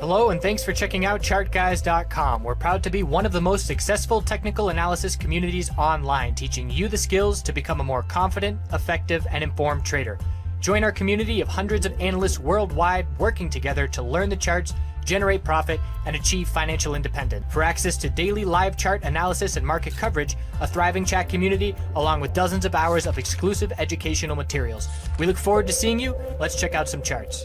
Hello and thanks for checking out ChartGuys.com. We're proud to be one of the most successful technical analysis communities online, teaching you the skills to become a more confident, effective, and informed trader. Join our community of hundreds of analysts worldwide working together to learn the charts, generate profit, and achieve financial independence. For access to daily live chart analysis and market coverage, a thriving chat community, along with dozens of hours of exclusive educational materials. We look forward to seeing you. Let's check out some charts.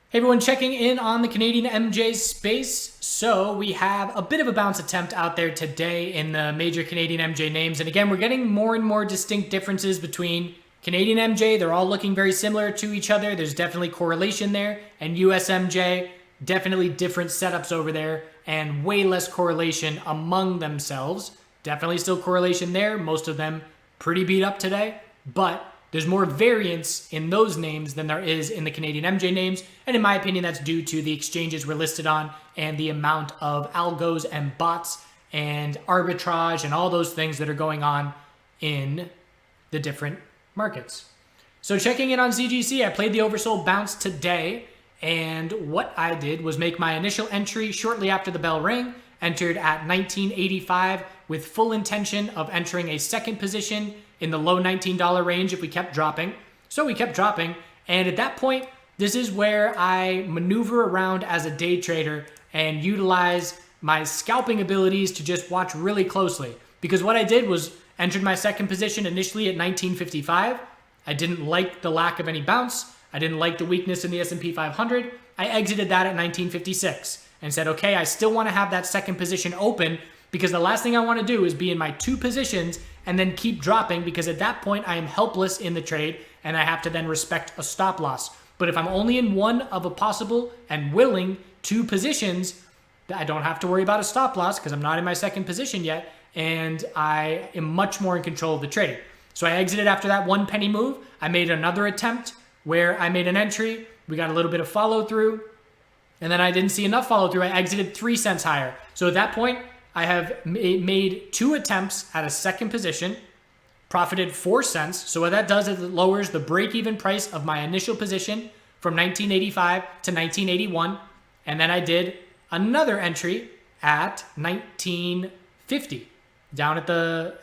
Hey everyone, checking in on the Canadian MJ space. So we have a bit of a bounce attempt out there today in the major Canadian MJ names. And again, we're getting more and more distinct differences between Canadian MJ. They're all looking very similar to each other. There's definitely correlation there. And US MJ, definitely different setups over there and way less correlation among themselves. Definitely still correlation there. Most of them pretty beat up today, but there's more variance in those names than there is in the Canadian MJ names. And in my opinion, that's due to the exchanges we're listed on and the amount of algos and bots and arbitrage and all those things that are going on in the different markets. So checking in on CGC, I played the oversold bounce today. And what I did was make my initial entry shortly after the bell rang, entered at 1985 with full intention of entering a second position in the low $19 range if we kept dropping. So we kept dropping. And at that point, this is where I maneuver around as a day trader and utilize my scalping abilities to just watch really closely. Because what I did was entered my second position initially at 1955. I didn't like the lack of any bounce. I didn't like the weakness in the S&P 500. I exited that at 1956 and said, okay, I still want to have that second position open because the last thing I want to do is be in my two positions and then keep dropping, because at that point I am helpless in the trade and I have to then respect a stop loss. But if I'm only in one of a possible and willing two positions, I don't have to worry about a stop loss because I'm not in my second position yet and I am much more in control of the trade. So I exited after that 1 penny move. I made another attempt where I made an entry. We got a little bit of follow through and then I didn't see enough follow through. I exited 3 cents higher. So at that point, I have made 2 attempts at a second position, profited 4 cents. So what that does is it lowers the break-even price of my initial position from 1985 to 1981. And then I did another entry at 1950, down at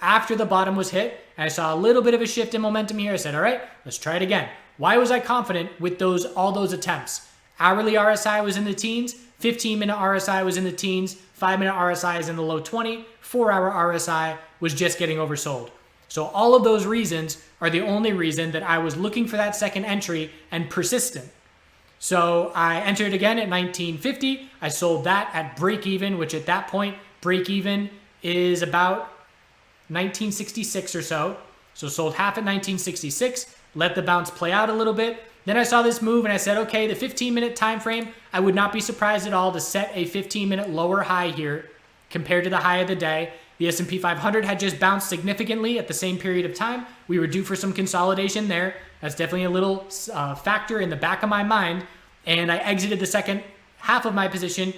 after the bottom was hit. And I saw a little bit of a shift in momentum here. I said, all right, let's try it again. Why was I confident with all those attempts? Hourly RSI was in the teens, 15-minute RSI was in the teens, 5-minute RSI is in the low 20, 4-hour RSI was just getting oversold. So all of those reasons are the only reason that I was looking for that second entry and persistent. So I entered again at 1950. I sold that at break even, which at that point, break even is about 1966 or so. So sold half at 1966, let the bounce play out a little bit. Then I saw this move and I said, okay, the 15-minute time frame, I would not be surprised at all to set a 15-minute lower high here compared to the high of the day. The S&P 500 had just bounced significantly at the same period of time. We were due for some consolidation there. That's definitely a little factor in the back of my mind. And I exited the second half of my position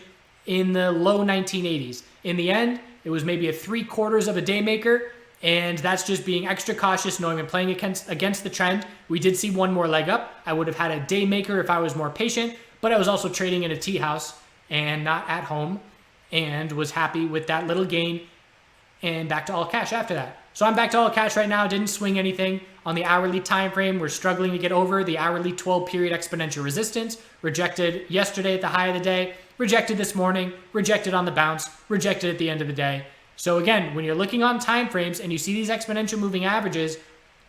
in the low 1980s. In the end, it was maybe a 3/4 of a day maker. And that's just being extra cautious, knowing I'm playing against the trend. We did see one more leg up. I would have had a day maker if I was more patient, but I was also trading in a tea house and not at home and was happy with that little gain and back to all cash after that. So I'm back to all cash right now. Didn't swing anything on the hourly time frame. We're struggling to get over the hourly 12-period exponential resistance. Rejected yesterday at the high of the day, rejected this morning, rejected on the bounce, rejected at the end of the day. So again, when you're looking on time frames and you see these exponential moving averages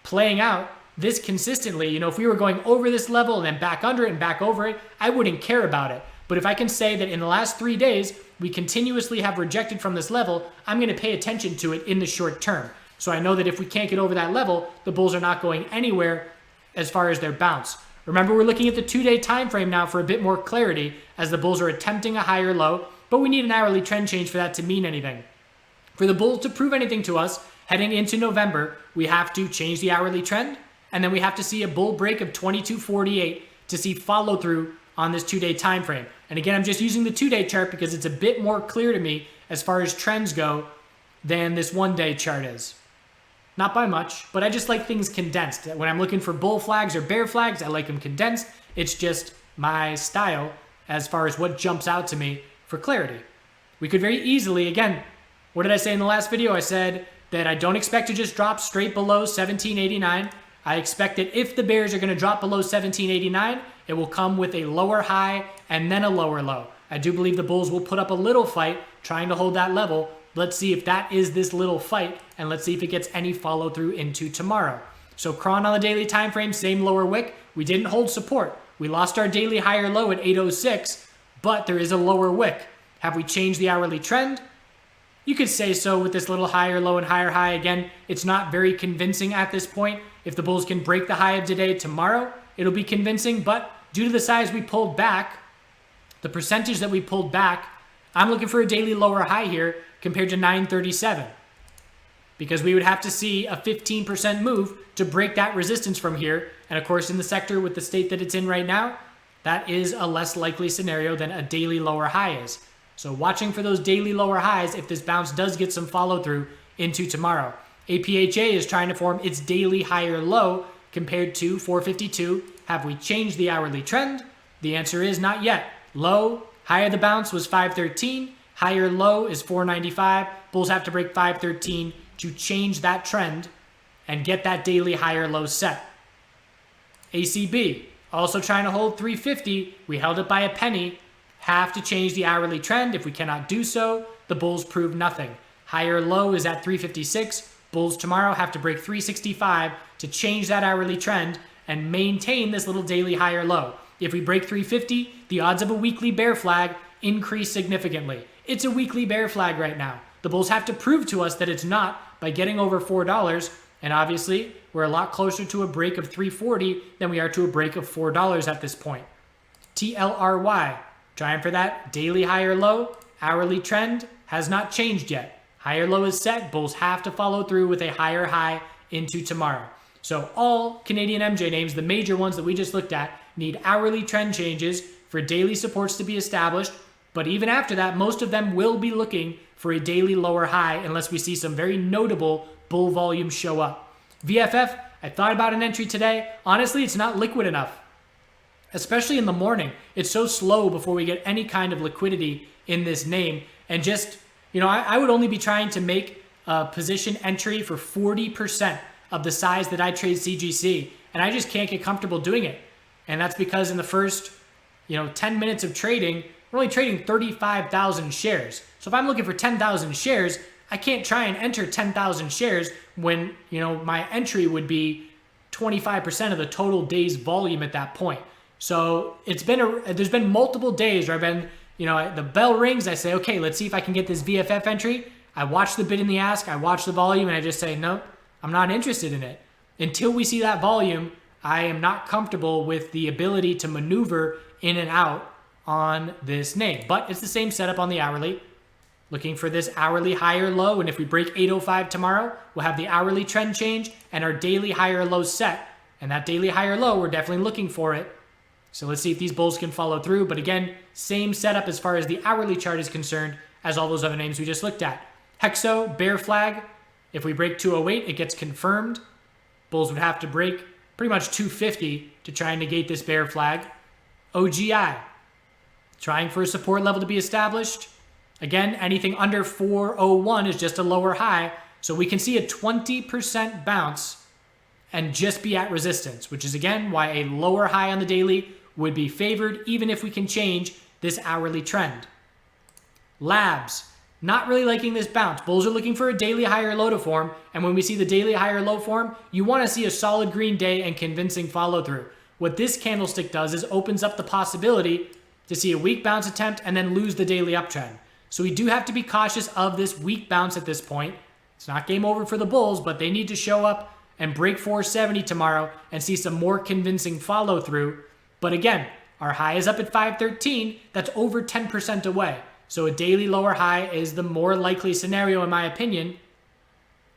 playing out this consistently, if we were going over this level and then back under it and back over it, I wouldn't care about it. But if I can say that in the last 3 days, we continuously have rejected from this level, I'm going to pay attention to it in the short term. So I know that if we can't get over that level, the bulls are not going anywhere as far as their bounce. Remember, we're looking at the 2-day time frame now for a bit more clarity as the bulls are attempting a higher low, but we need an hourly trend change for that to mean anything. For the bulls to prove anything to us heading into November, we have to change the hourly trend, and then we have to see a bull break of 2248 to see follow through on this 2-day time frame. And again, I'm just using the 2-day chart because it's a bit more clear to me as far as trends go than this 1-day chart is. Not by much, but I just like things condensed. When I'm looking for bull flags or bear flags, I like them condensed. It's just my style as far as what jumps out to me for clarity. We could very easily, again, what did I say in the last video? I said that I don't expect to just drop straight below 1789. I expect that if the bears are going to drop below 1789, it will come with a lower high and then a lower low. I do believe the bulls will put up a little fight trying to hold that level. Let's see if that is this little fight, and let's see if it gets any follow through into tomorrow. So Cron on the daily time frame, same lower wick. We didn't hold support. We lost our daily higher low at 806, but there is a lower wick. Have we changed the hourly trend? You could say so with this little higher low and higher high. Again, it's not very convincing at this point. If the bulls can break the high of today tomorrow, it'll be convincing, but due to the size we pulled back, the percentage that we pulled back, I'm looking for a daily lower high here compared to 937, because we would have to see a 15% move to break that resistance from here. And of course, in the sector with the state that it's in right now, that is a less likely scenario than a daily lower high is. So watching for those daily lower highs if this bounce does get some follow through into tomorrow. APHA is trying to form its daily higher low compared to 452. Have we changed the hourly trend? The answer is not yet. Low, high of the bounce was 513. Higher low is 495. Bulls have to break 513 to change that trend and get that daily higher low set. ACB, also trying to hold 350. We held it by a penny. Have to change the hourly trend. If we cannot do so, the bulls prove nothing. Higher low is at 356. Bulls tomorrow have to break 365 to change that hourly trend and maintain this little daily higher low. If we break 350, the odds of a weekly bear flag increase significantly. It's a weekly bear flag right now. The bulls have to prove to us that it's not by getting over $4, and obviously we're a lot closer to a break of 340 than we are to a break of $4 at this point. TLRY, trying for that daily higher low. Hourly trend has not changed yet. Higher low is set. Bulls have to follow through with a higher high into tomorrow. So all Canadian MJ names, the major ones that we just looked at, need hourly trend changes for daily supports to be established. But even after that, most of them will be looking for a daily lower high unless we see some very notable bull volume show up. VFF, I thought about an entry today. Honestly, it's not liquid enough, especially in the morning. It's so slow before we get any kind of liquidity in this name. And just, I would only be trying to make a position entry for 40% of the size that I trade CGC. And I just can't get comfortable doing it. And that's because in the first, 10 minutes of trading, we're only trading 35,000 shares. So if I'm looking for 10,000 shares, I can't try and enter 10,000 shares when, my entry would be 25% of the total day's volume at that point. So there's been multiple days where I've been, the bell rings, I say, okay, let's see if I can get this VFF entry. I watch the bid and the ask, I watch the volume, and I just say, nope, I'm not interested in it. Until we see that volume, I am not comfortable with the ability to maneuver in and out on this name. But it's the same setup on the hourly. Looking for this hourly higher low, and if we break 805 tomorrow, we'll have the hourly trend change and our daily higher low set. And that daily higher low, we're definitely looking for it. So let's see if these bulls can follow through. But again, same setup as far as the hourly chart is concerned as all those other names we just looked at. Hexo, bear flag. If we break 208, it gets confirmed. Bulls would have to break pretty much 250 to try and negate this bear flag. OGI, trying for a support level to be established. Again, anything under 401 is just a lower high. So we can see a 20% bounce and just be at resistance, which is again why a lower high on the daily would be favored, even if we can change this hourly trend. Labs, not really liking this bounce. Bulls are looking for a daily higher low to form, and when we see the daily higher low form, you want to see a solid green day and convincing follow through. What this candlestick does is opens up the possibility to see a weak bounce attempt and then lose the daily uptrend. So we do have to be cautious of this weak bounce at this point. It's not game over for the bulls, but they need to show up and break 470 tomorrow and see some more convincing follow through. But again, our high is up at 513. That's over 10% away. So a daily lower high is the more likely scenario, in my opinion,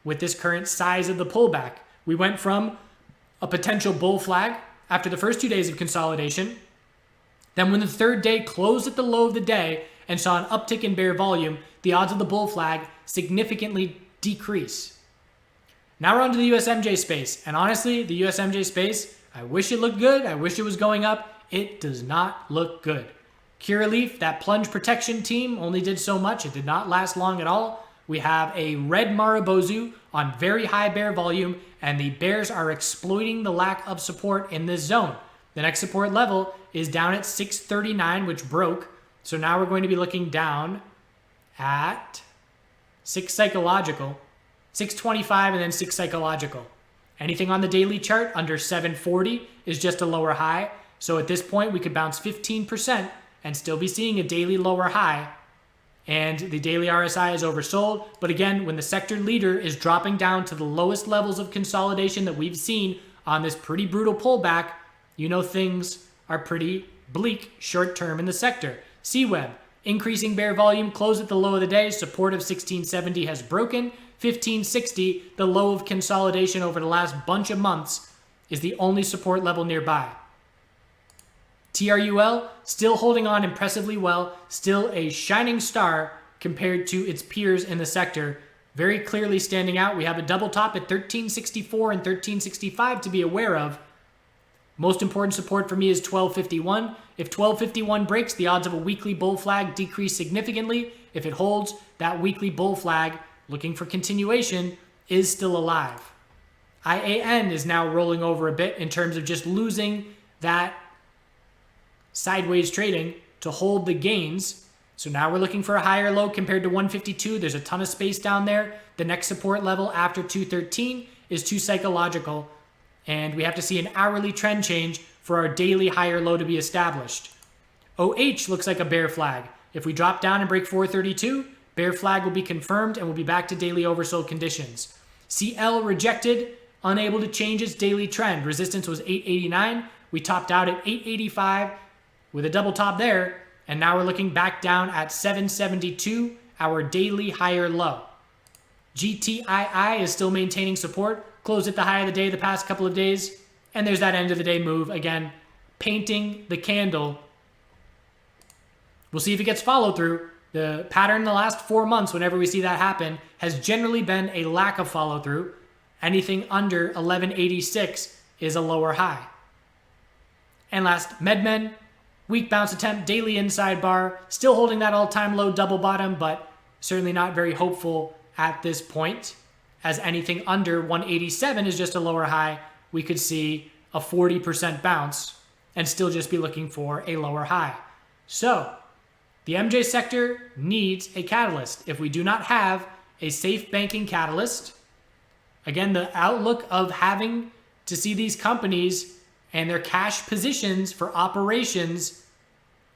with this current size of the pullback. We went from a potential bull flag after the first 2 days of consolidation. Then when the third day closed at the low of the day and saw an uptick in bear volume, the odds of the bull flag significantly decrease. Now we're on to the USMJ space. And honestly, the USMJ space, I wish it looked good. I wish it was going up. It does not look good. Curaleaf, that plunge protection team, only did so much. It did not last long at all. We have a red Marubozu on very high bear volume, and the bears are exploiting the lack of support in this zone. The next support level is down at 639, which broke. So now we're going to be looking down at 6 psychological, 625, and then 6 psychological. Anything on the daily chart under 740 is just a lower high. So at this point, we could bounce 15% and still be seeing a daily lower high. And the daily RSI is oversold. But again, when the sector leader is dropping down to the lowest levels of consolidation that we've seen on this pretty brutal pullback, you know things are pretty bleak short term in the sector. CWEB, increasing bear volume, closed at the low of the day. Support of 1670 has broken. 1560, the low of consolidation over the last bunch of months, is the only support level nearby. TRUL still holding on impressively well, still a shining star compared to its peers in the sector. Very clearly standing out. We have a double top at 1364 and 1365 to be aware of. Most important support for me is 1251. If 1251 breaks, the odds of a weekly bull flag decrease significantly. If it holds, that weekly bull flag, looking for continuation, is still alive. IAN is now rolling over a bit in terms of just losing that sideways trading to hold the gains. So now we're looking for a higher low compared to 152. There's a ton of space down there. The next support level after 213 is 2 psychological. And we have to see an hourly trend change for our daily higher low to be established. OH looks like a bear flag. If we drop down and break 432, bear flag will be confirmed and we'll be back to daily oversold conditions. CL rejected, unable to change its daily trend. Resistance was 889. We topped out at 885 with a double top there. And now we're looking back down at 772, our daily higher low. GTII is still maintaining support. Closed at the high of the day the past couple of days. And there's that end of the day move. Again, painting the candle. We'll see if it gets followed through. The pattern in the last 4 months, whenever we see that happen, has generally been a lack of follow through. Anything under 1186 is a lower high. And last, MedMen. Weak bounce attempt, daily inside bar. Still holding that all-time low double bottom, but certainly not very hopeful at this point. As anything under 187 is just a lower high, we could see a 40% bounce and still just be looking for a lower high. So, the MJ sector needs a catalyst. If we do not have a safe banking catalyst, again, the outlook of having to see these companies and their cash positions for operations,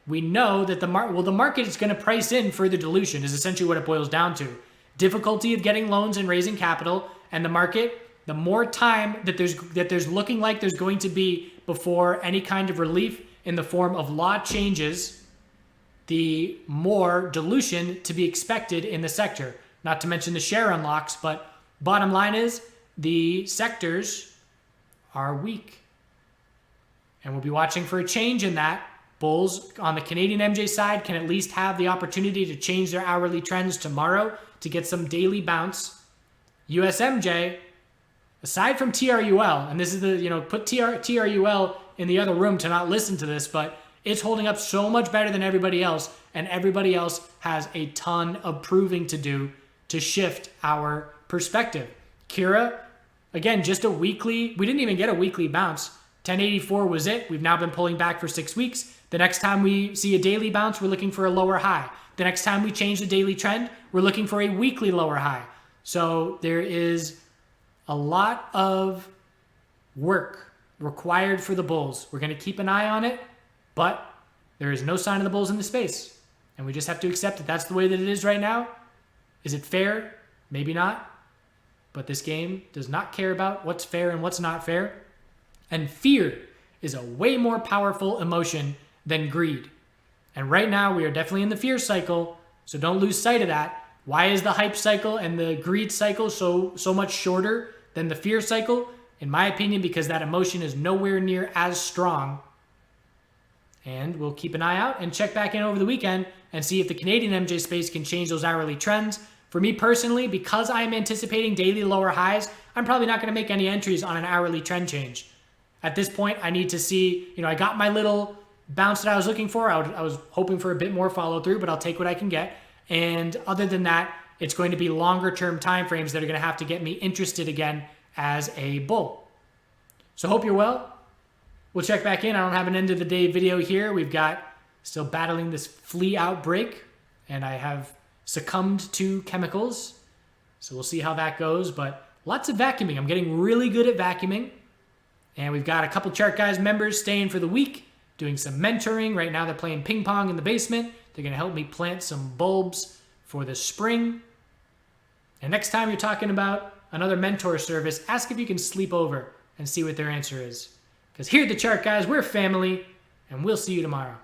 we know that the market is going to price in further dilution is essentially what it boils down to. Difficulty of getting loans and raising capital, and the market, the more time that there's looking like there's going to be before any kind of relief in the form of law changes, the more dilution to be expected in the sector. Not to mention the share unlocks, but bottom line is the sectors are weak. And we'll be watching for a change in that. Bulls on the Canadian MJ side can at least have the opportunity to change their hourly trends tomorrow to get some daily bounce. USMJ, aside from TRUL, and this is the, put TRUL in the other room to not listen to this, but it's holding up so much better than everybody else, and everybody else has a ton of proving to do to shift our perspective. Kira, again, just a weekly, we didn't even get a weekly bounce. 1084 was it. We've now been pulling back for 6 weeks. The next time we see a daily bounce, we're looking for a lower high. The next time we change the daily trend, we're looking for a weekly lower high. So there is a lot of work required for the bulls. We're going to keep an eye on it, but there is no sign of the bulls in the space. And we just have to accept that that's the way that it is right now. Is it fair? Maybe not. But this game does not care about what's fair and what's not fair. And fear is a way more powerful emotion than greed. And right now we are definitely in the fear cycle, so don't lose sight of that. Why is the hype cycle and the greed cycle so much shorter than the fear cycle? In my opinion, because that emotion is nowhere near as strong. And we'll keep an eye out and check back in over the weekend and see if the Canadian MJ space can change those hourly trends. For me personally, because I'm anticipating daily lower highs, I'm probably not going to make any entries on an hourly trend change. At this point, I need to see, I got my little bounce that I was looking for. I was hoping for a bit more follow through, but I'll take what I can get. And other than that, it's going to be longer term time frames that are going to have to get me interested again as a bull. So hope you're well. We'll check back in. I don't have an end of the day video here. We've got still battling this flea outbreak, and I have succumbed to chemicals. So we'll see how that goes, but lots of vacuuming. I'm getting really good at vacuuming. And we've got a couple Chart Guys members staying for the week, doing some mentoring. Right now they're playing ping pong in the basement. They're going to help me plant some bulbs for the spring. And next time you're talking about another mentor service, ask if you can sleep over and see what their answer is. Because here at the Chart Guys, we're family, and we'll see you tomorrow.